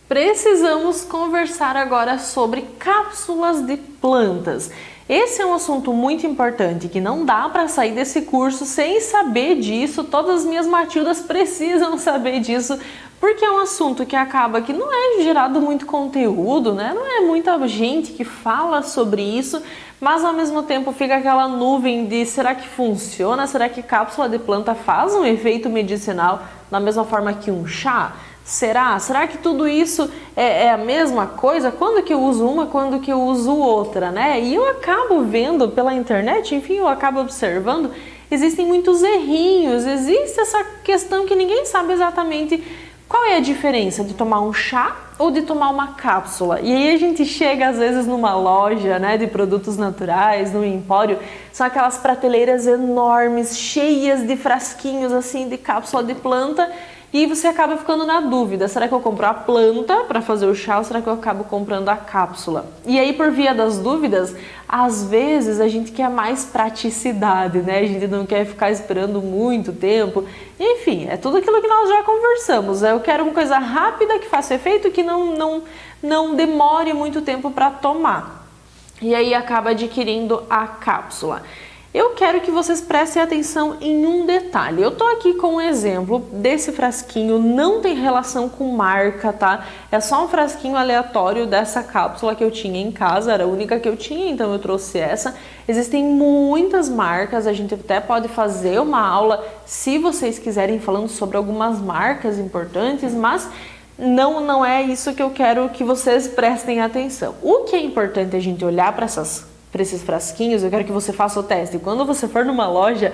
Precisamos conversar agora sobre cápsulas de plantas. Esse é um assunto muito importante que não dá para sair desse curso sem saber disso. Todas as minhas Matildas precisam saber disso, porque é um assunto que acaba que não é gerado muito conteúdo, né? Não é muita gente que fala sobre isso, mas ao mesmo tempo fica aquela nuvem de será que funciona? Será que cápsula de planta faz um efeito medicinal da mesma forma que um chá? Será que tudo isso é a mesma coisa? Quando que eu uso uma, quando que eu uso outra, né? E eu acabo vendo pela internet, enfim, eu acabo observando, existem muitos errinhos, existe essa questão que ninguém sabe exatamente qual é a diferença de tomar um chá ou de tomar uma cápsula. E aí a gente chega às vezes numa loja, né, de produtos naturais, no empório, são aquelas prateleiras enormes, cheias de frasquinhos assim de cápsula de planta. E você acaba ficando na dúvida, será que eu compro a planta para fazer o chá ou será que eu acabo comprando a cápsula? E aí, por via das dúvidas, às vezes a gente quer mais praticidade, né? A gente não quer ficar esperando muito tempo. Enfim, é tudo aquilo que nós já conversamos. Eu quero uma coisa rápida, que faça efeito, que não demore muito tempo para tomar. E aí acaba adquirindo a cápsula. Eu quero que vocês prestem atenção em um detalhe. Eu tô aqui com um exemplo desse frasquinho, não tem relação com marca, tá? É só um frasquinho aleatório dessa cápsula que eu tinha em casa, era a única que eu tinha, então eu trouxe essa. Existem muitas marcas, a gente até pode fazer uma aula, se vocês quiserem, falando sobre algumas marcas importantes, mas não é isso que eu quero que vocês prestem atenção. O que é importante a gente olhar para esses frasquinhos, eu quero que você faça o teste. Quando você for numa loja,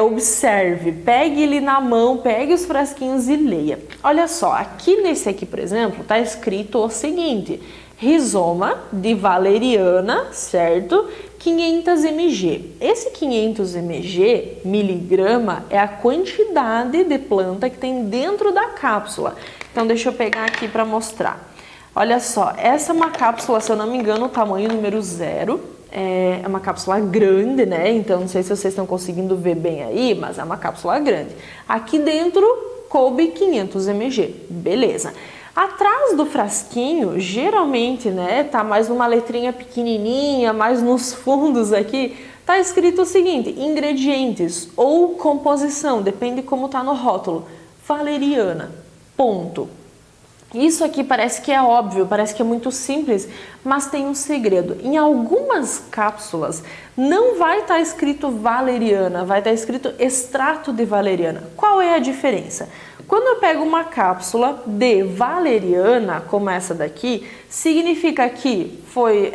observe, pegue ele na mão, pegue os frasquinhos e leia. Olha só, aqui nesse aqui, por exemplo, tá escrito o seguinte: rizoma de valeriana, certo? 500 mg. Esse 500 mg, miligrama, é a quantidade de planta que tem dentro da cápsula. Então deixa eu pegar aqui para mostrar. Olha só, essa é uma cápsula, se eu não me engano, o tamanho número 0. É uma cápsula grande, né? Então não sei se vocês estão conseguindo ver bem aí, mas é uma cápsula grande. Aqui dentro coube 500 mg, beleza. Atrás do frasquinho, geralmente, né, tá mais numa letrinha pequenininha, mais nos fundos aqui, tá escrito o seguinte: ingredientes ou composição, depende como tá no rótulo, valeriana, ponto. Isso aqui parece que é óbvio, parece que é muito simples, mas tem um segredo. Em algumas cápsulas não vai estar escrito valeriana, vai estar escrito extrato de valeriana. Qual é a diferença? Quando eu pego uma cápsula de valeriana, como essa daqui, significa que foi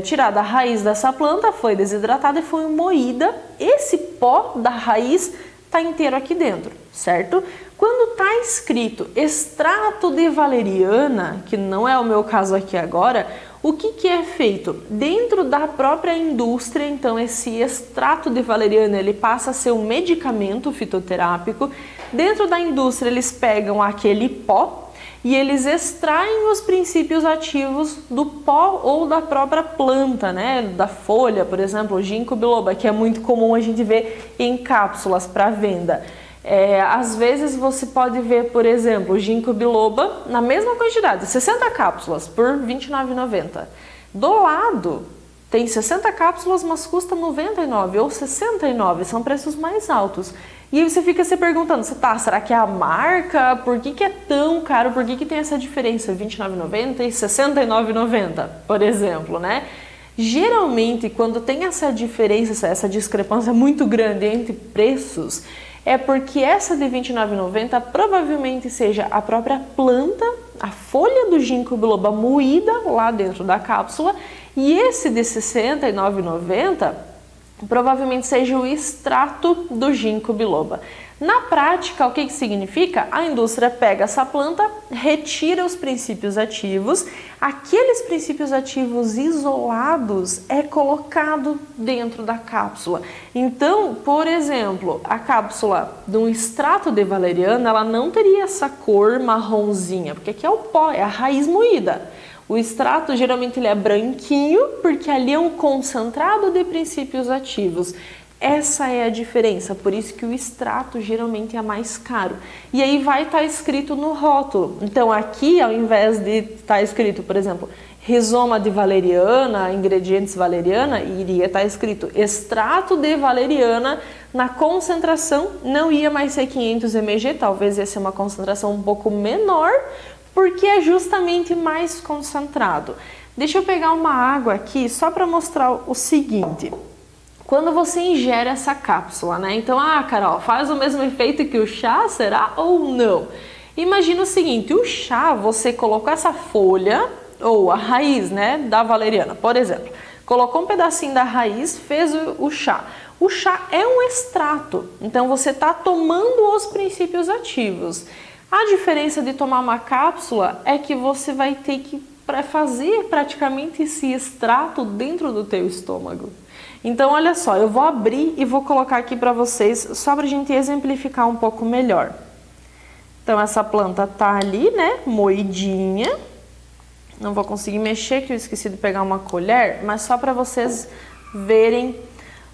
tirada a raiz dessa planta, foi desidratada e foi moída. Esse pó da raiz está inteiro aqui dentro, certo? Quando está escrito extrato de valeriana, que não é o meu caso aqui agora, o que é feito? Dentro da própria indústria, então esse extrato de valeriana ele passa a ser um medicamento fitoterápico. Dentro da indústria eles pegam aquele pó e eles extraem os princípios ativos do pó ou da própria planta, né? Da folha, por exemplo, o ginkgo biloba, que é muito comum a gente ver em cápsulas para venda. Às vezes você pode ver, por exemplo, o ginkgo biloba na mesma quantidade, 60 cápsulas por R$ 29,90. Do lado tem 60 cápsulas, mas custa R$ 99 ou R$ 69, são preços mais altos. E aí você fica se perguntando, será que é a marca? Por que é tão caro? Por que tem essa diferença, R$ 29,90 e R$ 69,90, por exemplo, né? Geralmente, quando tem essa diferença, essa discrepância muito grande entre preços, é porque essa de R$ 29,90 provavelmente seja a própria planta, a folha do ginkgo biloba moída lá dentro da cápsula, e esse de R$ 69,90 provavelmente seja o extrato do ginkgo biloba. Na prática, o que significa? A indústria pega essa planta, retira os princípios ativos, aqueles princípios ativos isolados é colocado dentro da cápsula. Então, por exemplo, a cápsula de um extrato de valeriana, ela não teria essa cor marronzinha, porque aqui é o pó, é a raiz moída. O extrato geralmente ele é branquinho, porque ali é um concentrado de princípios ativos. Essa é a diferença, por isso que o extrato geralmente é mais caro. E aí vai estar escrito no rótulo. Então aqui, ao invés de estar escrito, por exemplo, rizoma de valeriana, ingredientes valeriana, iria estar escrito extrato de valeriana, na concentração não ia mais ser 500 mg, talvez ia ser uma concentração um pouco menor, porque é justamente mais concentrado. Deixa eu pegar uma água aqui só para mostrar o seguinte. Quando você ingere essa cápsula, né? Então, Carol, faz o mesmo efeito que o chá, será ou não? Imagina o seguinte, o chá, você colocou essa folha, ou a raiz, né, da valeriana, por exemplo. Colocou um pedacinho da raiz, fez o chá. O chá é um extrato, então você está tomando os princípios ativos. A diferença de tomar uma cápsula é que você vai ter que fazer praticamente esse extrato dentro do teu estômago. Então, olha só, eu vou abrir e vou colocar aqui para vocês, só para a gente exemplificar um pouco melhor. Então, essa planta tá ali, né, moidinha. Não vou conseguir mexer, que eu esqueci de pegar uma colher, mas só para vocês verem.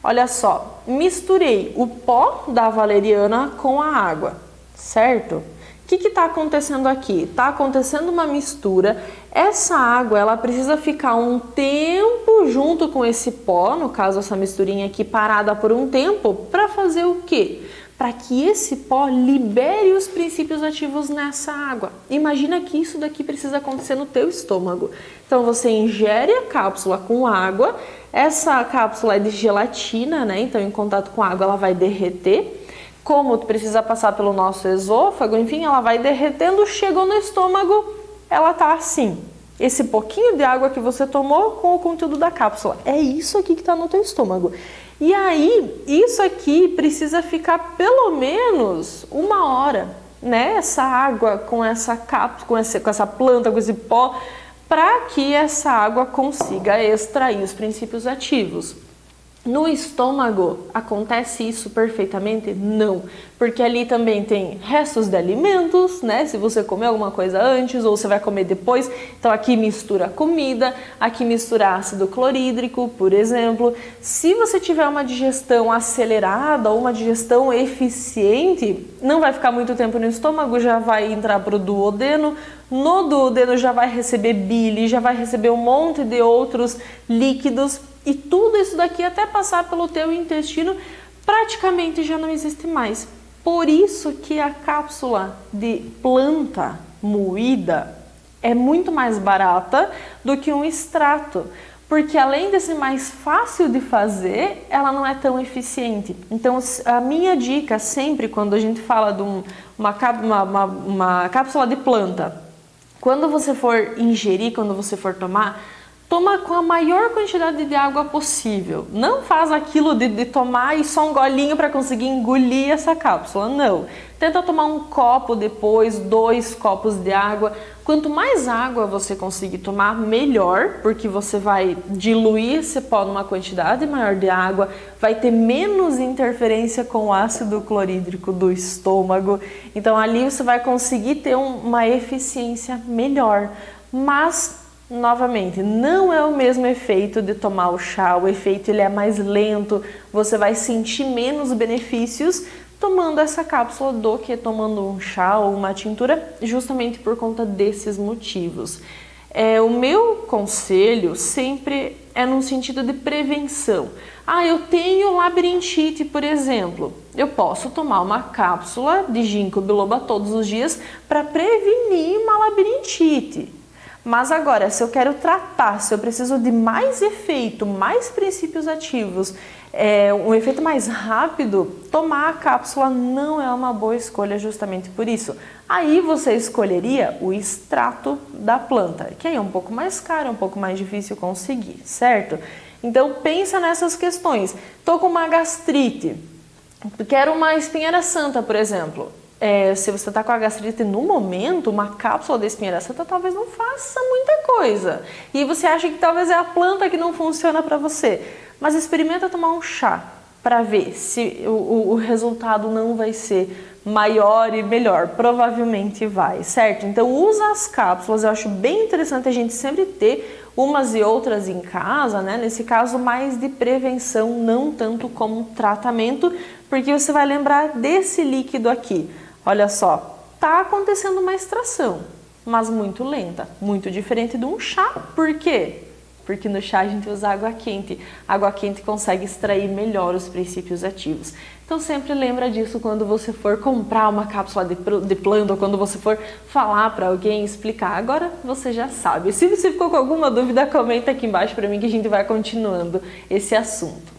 Olha só, misturei o pó da valeriana com a água, certo? O que está acontecendo aqui? Está acontecendo uma mistura. Essa água, ela precisa ficar um tempo junto com esse pó, no caso essa misturinha aqui parada por um tempo, para fazer o quê? Para que esse pó libere os princípios ativos nessa água. Imagina que isso daqui precisa acontecer no teu estômago. Então você ingere a cápsula com água, essa cápsula é de gelatina, né? Então em contato com a água ela vai derreter. Como precisa passar pelo nosso esôfago, enfim, ela vai derretendo, chegou no estômago, ela tá assim. Esse pouquinho de água que você tomou com o conteúdo da cápsula. É isso aqui que está no teu estômago. E aí, isso aqui precisa ficar pelo menos 1 hora, né? Essa água com essa cápsula, com essa planta, com esse pó, para que essa água consiga extrair os princípios ativos. No estômago, acontece isso perfeitamente? Não, porque ali também tem restos de alimentos, né? Se você comer alguma coisa antes ou você vai comer depois, então aqui mistura comida, aqui mistura ácido clorídrico, por exemplo. Se você tiver uma digestão acelerada ou uma digestão eficiente, não vai ficar muito tempo no estômago, já vai entrar para o duodeno. No duodeno já vai receber bile, já vai receber um monte de outros líquidos. E tudo isso daqui, até passar pelo teu intestino, praticamente já não existe mais. Por isso que a cápsula de planta moída é muito mais barata do que um extrato. Porque além de ser mais fácil de fazer, ela não é tão eficiente. Então a minha dica sempre, quando a gente fala de uma cápsula de planta, quando você for ingerir, quando você for tomar, toma com a maior quantidade de água possível. Não faz aquilo de tomar e só um golinho para conseguir engolir essa cápsula, não. Tenta tomar um copo depois, 2 copos de água. Quanto mais água você conseguir tomar, melhor, porque você vai diluir esse pó numa quantidade maior de água, vai ter menos interferência com o ácido clorídrico do estômago. Então ali você vai conseguir ter uma eficiência melhor. Mas novamente, não é o mesmo efeito de tomar o chá, o efeito ele é mais lento, você vai sentir menos benefícios tomando essa cápsula do que tomando um chá ou uma tintura, justamente por conta desses motivos. O meu conselho sempre é no sentido de prevenção. Eu tenho labirintite, por exemplo. Eu posso tomar uma cápsula de ginkgo biloba todos os dias para prevenir uma labirintite. Mas agora, se eu quero tratar, se eu preciso de mais efeito, mais princípios ativos, um efeito mais rápido, tomar a cápsula não é uma boa escolha justamente por isso. Aí você escolheria o extrato da planta, que aí é um pouco mais caro, um pouco mais difícil conseguir, certo? Então pensa nessas questões. Tô com uma gastrite, quero uma espinheira santa, por exemplo. Se você está com a gastrite no momento, uma cápsula de espinheira santa talvez não faça muita coisa. E você acha que talvez é a planta que não funciona para você. Mas experimenta tomar um chá para ver se o resultado não vai ser maior e melhor. Provavelmente vai, certo? Então usa as cápsulas. Eu acho bem interessante a gente sempre ter umas e outras em casa, né? Nesse caso, mais de prevenção, não tanto como tratamento, porque você vai lembrar desse líquido aqui. Olha só, tá acontecendo uma extração, mas muito lenta, muito diferente de um chá. Por quê? Porque no chá a gente usa água quente. A água quente consegue extrair melhor os princípios ativos. Então sempre lembra disso quando você for comprar uma cápsula de planta ou quando você for falar para alguém, explicar. Agora você já sabe. Se você ficou com alguma dúvida, comenta aqui embaixo para mim que a gente vai continuando esse assunto.